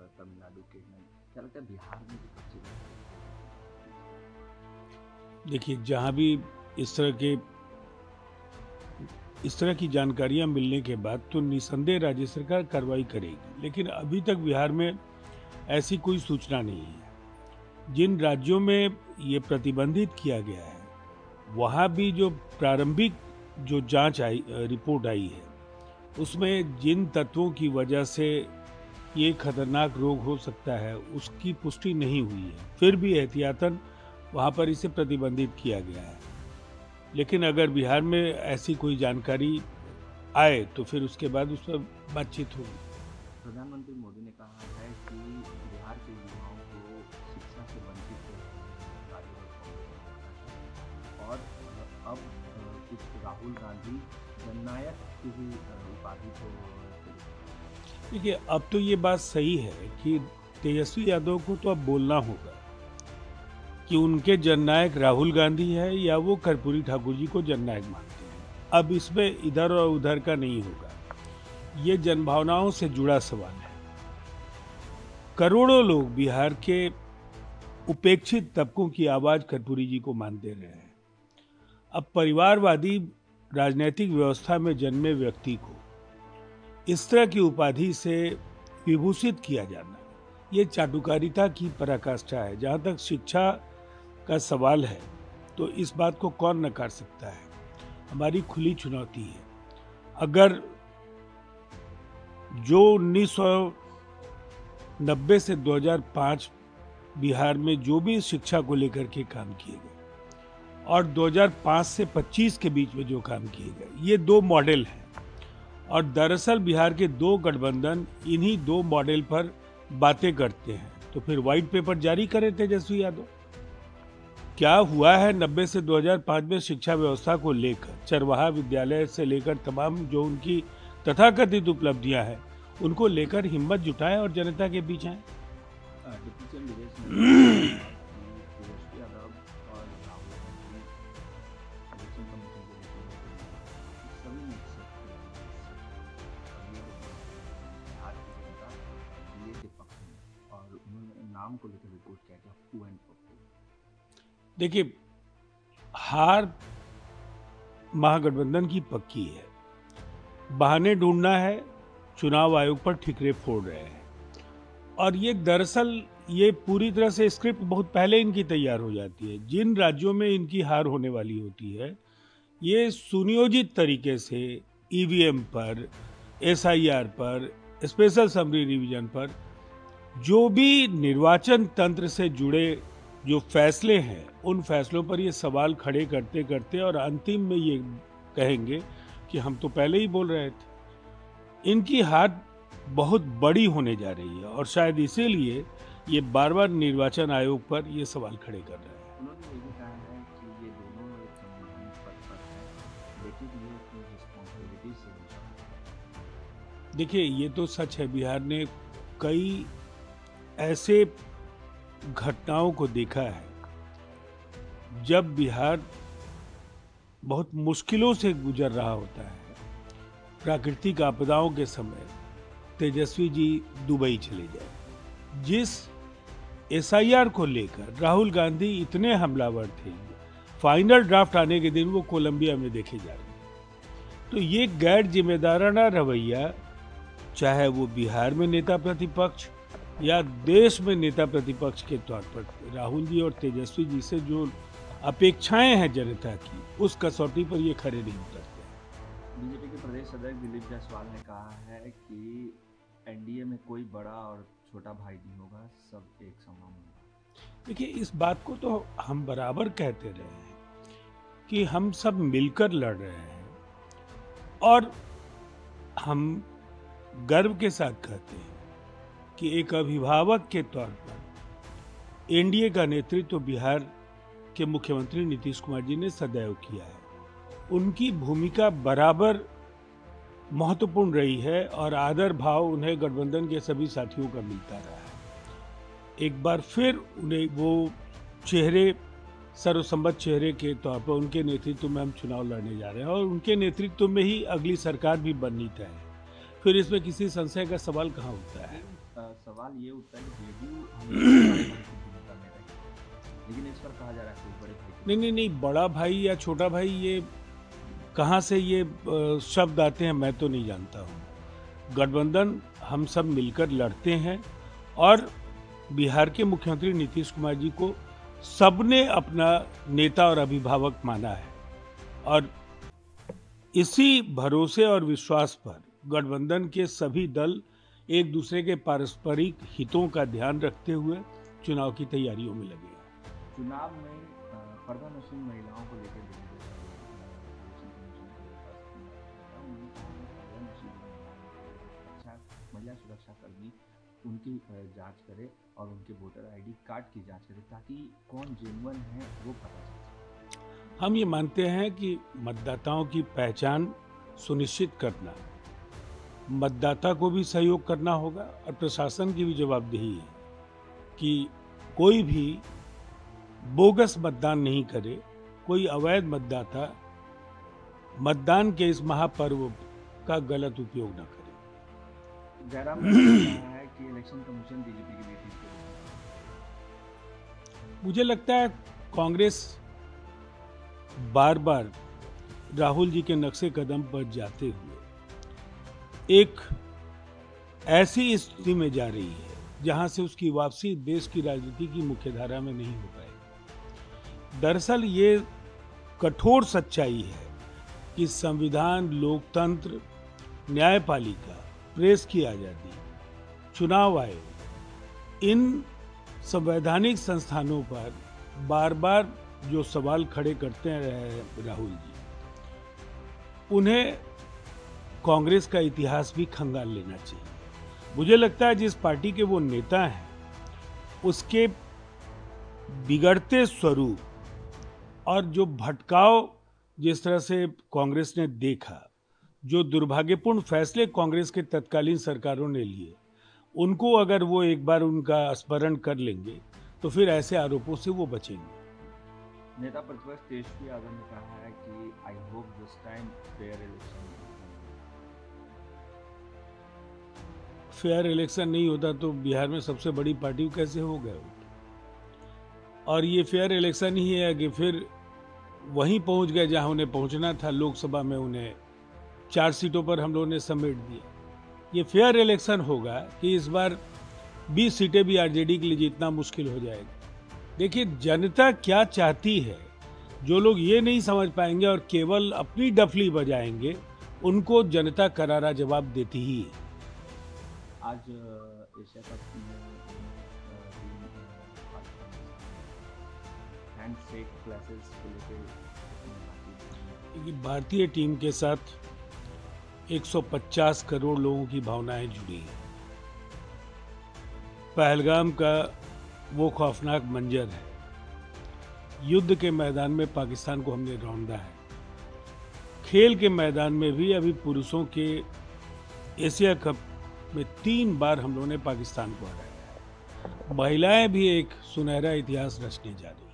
तमिलनाडु के में, क्या लगता है बिहार में भी कुछ चीज़ें? देखिए, जहाँ भी इस तरह के इस तरह की जानकारियां मिलने के बाद तो निसंदेह राज्य सरकार कार्रवाई करेगी, लेकिन अभी तक बिहार में ऐसी कोई सूचना नहीं है। जिन राज्यों में ये प्रतिबंधित किया गया है, वहाँ भी जो प्रारंभिक जो जांच आई, रिपोर्ट आई है, उसमें जिन तत्वों की वजह से ये खतरनाक रोग हो सकता है, उसकी पुष्टि नहीं हुई है। फिर भी एहतियातन वहाँ पर इसे प्रतिबंधित किया गया है। लेकिन अगर बिहार में ऐसी कोई जानकारी आए तो फिर उसके बाद उस पर बातचीत होगी। प्रधानमंत्री मोदी ने कहा है कि बिहार के युवाओं को शिक्षा से वंचित कार्य और अब कुछ राहुल गांधी जननायक की भी उपाधि को देखिए, अब तो ये बात सही है कि तेजस्वी यादव को तो अब बोलना होगा कि उनके जननायक राहुल गांधी है या वो कर्पूरी ठाकुर जी को जननायक मानते हैं। अब इसमें इधर और उधर का नहीं होगा। ये जनभावनाओं से जुड़ा सवाल है। करोड़ों लोग बिहार के उपेक्षित तबकों की आवाज कर्पूरी जी को मानते रहे हैं। अब परिवारवादी राजनीतिक व्यवस्था में जन्मे व्यक्ति को इस तरह की उपाधि से विभूषित किया जाना, ये चाटुकारिता की पराकाष्ठा है। जहां तक शिक्षा का सवाल है तो इस बात को कौन नकार सकता है। हमारी खुली चुनौती है। अगर जो 1990 से 2005 बिहार में जो भी शिक्षा को लेकर के काम किए गए और 2005 से 25 के बीच में जो काम किए गए, ये दो मॉडल हैं। और दरअसल बिहार के दो गठबंधन इन्हीं दो मॉडल पर बातें करते हैं। तो फिर व्हाइट पेपर जारी करे तेजस्वी यादव। क्या हुआ है 90 से 2005 में शिक्षा व्यवस्था को लेकर, चरवाहा विद्यालय से लेकर तमाम जो उनकी तथाकथित उपलब्धियां हैं, उनको लेकर हिम्मत जुटाएं और जनता के बीच आए। नाम को लेकर रिपोर्ट किया गया पप्पू एंड पप्पू। देखिए, हार महागठबंधन की पक्की है। बहाने ढूंढना है, चुनाव आयोग पर ठिकरे फोड़ रहे हैं। और ये दरअसल ये पूरी तरह से स्क्रिप्ट बहुत पहले इनकी तैयार हो जाती है। जिन राज्यों में इनकी हार होने वाली होती है, ये सुनियोजित तरीके से ईवीएम पर, एसआईआर पर, स्पेशल समरी रिवीजन पर, जो भी निर्वाचन तंत्र से जुड़े जो फैसले हैं, उन फैसलों पर ये सवाल खड़े करते करते और अंतिम में ये कहेंगे कि हम तो पहले ही बोल रहे थे। इनकी हार बहुत बड़ी होने जा रही है और शायद इसीलिए ये बार बार निर्वाचन आयोग पर ये सवाल खड़े कर रहे हैं। उन्होंने ये भी कहा है कि ये दोनों एक संवैधानिक पद पर हैं, लेकिन ये अपनी रिस्पॉन्सिबिलिटी से नहीं। देखिए, ये तो सच है। बिहार ने कई ऐसे घटनाओं को देखा है जब बिहार बहुत मुश्किलों से गुजर रहा होता है। प्राकृतिक आपदाओं के समय तेजस्वी जी दुबई चले जाए। जिस एसआईआर को लेकर राहुल गांधी इतने हमलावर थे, फाइनल ड्राफ्ट आने के दिन वो कोलंबिया में देखे जा रहे। तो ये गैर जिम्मेदाराना रवैया, चाहे वो बिहार में नेता प्रतिपक्ष या देश में नेता प्रतिपक्ष के तौर पर राहुल जी और तेजस्वी जी से जो अपेक्षाएं हैं जनता की, उस कसौटी पर ये खड़े नहीं उतरते। बीजेपी के प्रदेश अध्यक्ष दिलीप जायसवाल ने कहा है कि एनडीए में कोई बड़ा और छोटा भाई नहीं होगा, सब एक समान होगा। देखिए, इस बात को तो हम बराबर कहते रहे हैं कि हम सब मिलकर लड़ रहे हैं और हम गर्व के साथ कहते हैं कि एक अभिभावक के तौर पर एनडीए का नेतृत्व बिहार के मुख्यमंत्री नीतीश कुमार जी ने सदैव किया है। उनकी भूमिका बराबर महत्वपूर्ण रही है और आदर भाव उन्हें गठबंधन के सभी साथियों का मिलता रहा है। एक बार फिर उन्हें वो चेहरे, सर्वसम्मत चेहरे के तौर पर उनके नेतृत्व में हम चुनाव लड़ने जा रहे हैं और उनके नेतृत्व में ही अगली सरकार भी बननी तय है। फिर इसमें किसी संशय का सवाल कहाँ होता है। सवाल ये उठता है कि जेडीयू हमेशा बड़े भाई की भूमिका में रही, लेकिन इस पर कहा जा रहा है कि बड़े भाई की नहीं, बड़ा भाई या छोटा भाई, ये कहाँ से ये शब्द आते हैं मैं तो नहीं जानता हूँ। गठबंधन हम सब मिलकर लड़ते हैं और बिहार के मुख्यमंत्री नीतीश कुमार जी को सबने अपना नेता और अभिभावक माना है और इसी भरोसे और विश्वास पर गठबंधन के सभी दल एक दूसरे के पारस्परिक हितों का ध्यान रखते हुए चुनाव की तैयारियों में लगे हैं। चुनाव में पर्दानशीन महिलाओं को लेकर दिल्ली के इलेक्शन कमीशन के पास उन्होंने कहा कि पर्दानशीन महिला सुरक्षा कर्मी उनकी जांच करे और उनके वोटर आईडी कार्ड की जांच करे ताकि कौन जेन्युइन है वो पता चल सके। हम ये मानते हैं कि मतदाताओं की पहचान सुनिश्चित करना, मतदाता को भी सहयोग करना होगा और प्रशासन की भी जवाबदेही है कि कोई भी बोगस मतदान नहीं करे, कोई अवैध मतदाता मतदान के इस महापर्व का गलत उपयोग न करे। जयराम ने कहा है कि इलेक्शन कमीशन बीजेपी की बेटी को, मुझे लगता है कांग्रेस बार बार राहुल जी के नक्शे कदम पर जाते हुए एक ऐसी स्थिति में जा रही है जहां से उसकी वापसी देश की राजनीति की मुख्यधारा में नहीं हो पाएगी। दरअसल ये कठोर सच्चाई है कि संविधान, लोकतंत्र, न्यायपालिका, प्रेस की आजादी, चुनाव आयोग, इन संवैधानिक संस्थानों पर बार बार जो सवाल खड़े करते रहे राहुल जी, उन्हें कांग्रेस का इतिहास भी खंगाल लेना चाहिए। मुझे लगता है जिस पार्टी के वो नेता हैं उसके बिगड़ते स्वरूप और जो भटकाव जिस तरह से कांग्रेस ने देखा, जो दुर्भाग्यपूर्ण फैसले कांग्रेस के तत्कालीन सरकारों ने लिए, उनको अगर वो एक बार उनका स्मरण कर लेंगे तो फिर ऐसे आरोपों से वो बचेंगे। नेता प्रतिपक्ष तेजस्वी यादव ने कहा है कि I hope this time fair election नहीं होता तो बिहार में सबसे बड़ी पार्टी कैसे हो गए। और ये फेयर इलेक्शन ही है कि फिर वहीं पहुंच गए जहां उन्हें पहुंचना था। लोकसभा में उन्हें 4 सीटों पर हम लोगों ने समेट दिया। ये फेयर इलेक्शन होगा कि इस बार 20 सीटें भी आरजेडी के लिए जीतना मुश्किल हो जाएगी। देखिए जनता क्या चाहती है, जो लोग ये नहीं समझ पाएंगे और केवल अपनी डफली बजाएंगे, उनको जनता करारा जवाब देती ही है। आज एशिया कप में हैंडशेक क्लासेस को लेकर भारतीय टीम के साथ 150 करोड़ लोगों की भावनाएं जुड़ी हैं। पहलगाम का वो खौफनाक मंजर है। युद्ध के मैदान में पाकिस्तान को हमने रौंदा है। खेल के मैदान में भी अभी पुरुषों के एशिया कप में 3 बार हम लोगों ने पाकिस्तान को हराया है। महिलाएं भी एक सुनहरा इतिहास रचने जा रही हैं।